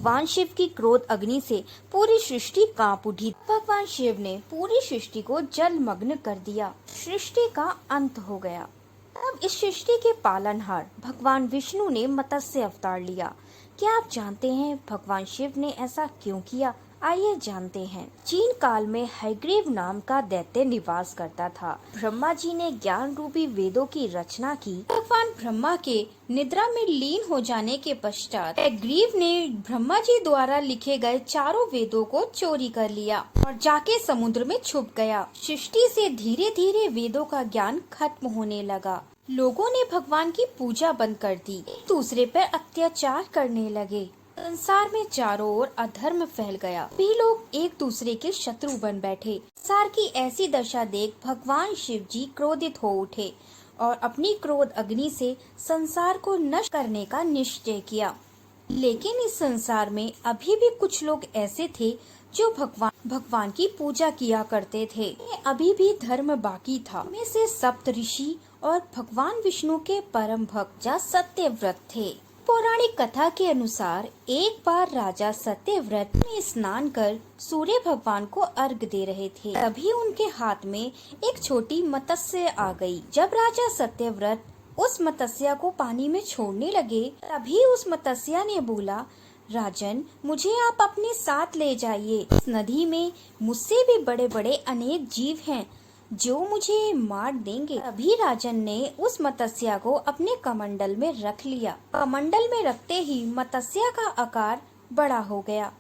भगवान शिव की क्रोध अग्नि से पूरी सृष्टि कांप उठी। भगवान शिव ने पूरी सृष्टि को जलमग्न कर दिया। सृष्टि का अंत हो गया। अब इस सृष्टि के पालनहार भगवान विष्णु ने मत्स्य अवतार लिया। क्या आप जानते हैं भगवान शिव ने ऐसा क्यों किया? आइए जानते हैं। चीन काल में हयग्रीव नाम का दैत्य निवास करता था। ब्रह्मा जी ने ज्ञान रूपी वेदों की रचना की। भगवान ब्रह्मा के निद्रा में लीन हो जाने के पश्चात हयग्रीव ने ब्रह्मा जी द्वारा लिखे गए चारों वेदों को चोरी कर लिया और जाके समुद्र में छुप गया। सृष्टि से धीरे धीरे वेदों का ज्ञान खत्म होने लगा। लोगों ने भगवान की पूजा बंद कर दी, एक दूसरे पर अत्याचार करने लगे। संसार में चारों ओर अधर्म फैल गया। भी लोग एक दूसरे के शत्रु बन बैठे। संसार की ऐसी दशा देख भगवान शिव जी क्रोधित हो उठे और अपनी क्रोध अग्नि से संसार को नष्ट करने का निश्चय किया। लेकिन इस संसार में अभी भी कुछ लोग ऐसे थे जो भगवान की पूजा किया करते थे। अभी भी धर्म बाकी था। में से सप्त ऋषि और भगवान विष्णु के परम भक्त राजा सत्यव्रत थे। पौराणिक कथा के अनुसार एक बार राजा सत्यव्रत में स्नान कर सूर्य भगवान को अर्घ दे रहे थे। तभी उनके हाथ में एक छोटी मत्स्य आ गई। जब राजा सत्यव्रत उस मत्स्य को पानी में छोड़ने लगे, तभी उस मत्स्य ने बोला, राजन, मुझे आप अपने साथ ले जाइए। इस नदी में मुझसे भी बड़े बड़े अनेक जीव हैं जो मुझे मार देंगे। अभी राजन ने उस मत्स्य को अपने कमंडल में रख लिया। कमंडल में रखते ही मत्स्य का आकार बड़ा हो गया।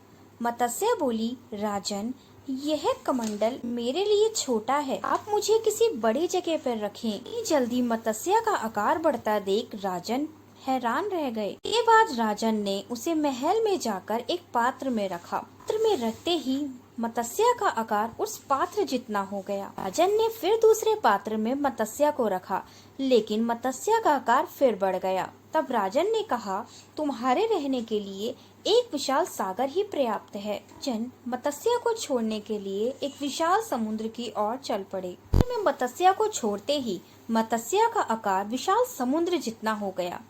मत्स्य बोली, राजन, यह कमंडल मेरे लिए छोटा है, आप मुझे किसी बड़ी जगह पर रखें। जल्दी मत्स्य का आकार बढ़ता देख राजन हैरान रह गए। ये बाद राजन ने उसे महल में जाकर एक पात्र में रखा। पात्र में रखते ही मत्स्य का आकार उस पात्र जितना हो गया। राजन ने फिर दूसरे पात्र में मत्स्य को रखा, लेकिन मत्स्य का आकार फिर बढ़ गया। तब राजन ने कहा, तुम्हारे रहने के लिए एक विशाल सागर ही पर्याप्त है। राजन मत्स्य को छोड़ने के लिए एक विशाल समुद्र की ओर चल पड़े। में मत्स्य को छोड़ते ही मत्स्य का आकार विशाल समुद्र जितना हो गया।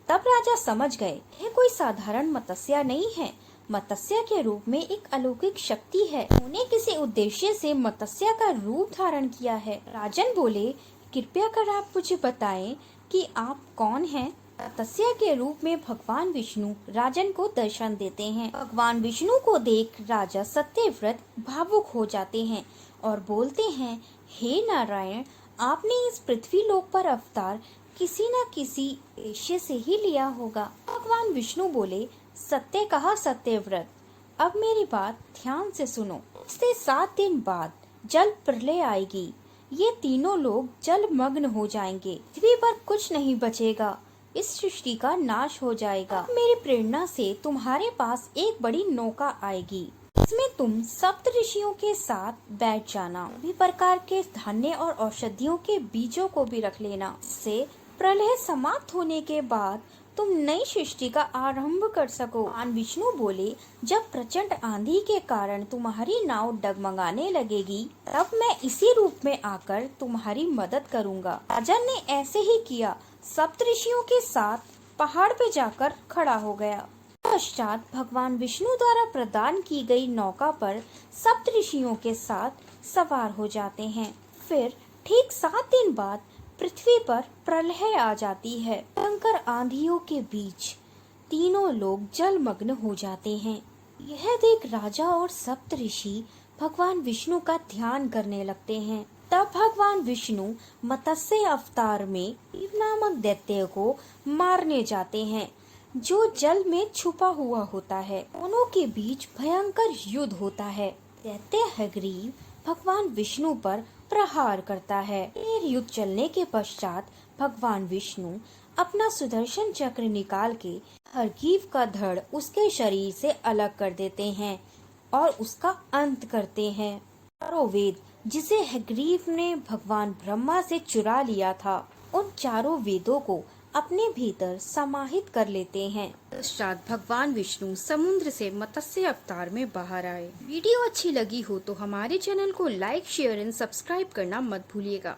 तब राजा समझ गए, यह कोई साधारण मत्स्य नहीं है। मत्स्य के रूप में एक अलौकिक शक्ति है। उन्हें किसी उद्देश्य से मत्स्य का रूप धारण किया है। राजन बोले, कृपया कर आप मुझे बताएं कि आप कौन हैं? मत्स्य के रूप में भगवान विष्णु राजन को दर्शन देते हैं। भगवान विष्णु को देख राजा सत्यव्रत भावुक हो जाते हैं और बोलते हैं, हे नारायण, आपने इस पृथ्वी लोक पर अवतार किसी न किसी उद्देश्य से ही लिया होगा। भगवान विष्णु बोले, सत्य कहा सत्यव्रत, अब मेरी बात ध्यान से सुनो। इससे 7 दिन बाद जल प्रलय आएगी। ये तीनों लोग जलमग्न हो जाएंगे। पृथ्वी पर कुछ नहीं बचेगा। इस सृष्टि का नाश हो जाएगा। मेरी प्रेरणा से तुम्हारे पास एक बड़ी नौका आएगी। इसमें तुम सप्त ऋषियों के साथ बैठ जाना। सभी प्रकार के धान्य और औषधियों के बीजों को भी रख लेना। इससे प्रलय समाप्त होने के बाद तुम नई सृष्टि का आरंभ कर सको। भगवान विष्णु बोले, जब प्रचंड आंधी के कारण तुम्हारी नाव डगमगाने लगेगी, तब मैं इसी रूप में आकर तुम्हारी मदद करूंगा। राजन ने ऐसे ही किया। सप्तऋषियों के साथ पहाड़ पे जाकर खड़ा हो गया। पश्चात भगवान विष्णु द्वारा प्रदान की गई नौका पर सप्तऋषियों के साथ सवार हो जाते हैं। फिर ठीक 7 दिन बाद पृथ्वी पर प्रलय आ जाती है। भयंकर आंधियों के बीच तीनों लोग जलमग्न हो जाते हैं। यह देख राजा और सप्तऋषि भगवान विष्णु का ध्यान करने लगते हैं। तब भगवान विष्णु मत्स्य अवतार में शिव नामक दैत्य को मारने जाते हैं, जो जल में छुपा हुआ होता है। दोनों के बीच भयंकर युद्ध होता है। दैत्य हयग्रीव भगवान विष्णु पर प्रहार करता है। युद्ध चलने के पश्चात भगवान विष्णु अपना सुदर्शन चक्र निकाल के हयग्रीव का धड़ उसके शरीर से अलग कर देते हैं और उसका अंत करते हैं। चारों वेद जिसे हयग्रीव ने भगवान ब्रह्मा से चुरा लिया था, उन चारों वेदों को अपने भीतर समाहित कर लेते हैं। पश्चात भगवान विष्णु समुद्र से मत्स्य अवतार में बाहर आए। वीडियो अच्छी लगी हो तो हमारे चैनल को लाइक, शेयर एंड सब्सक्राइब करना मत भूलिएगा।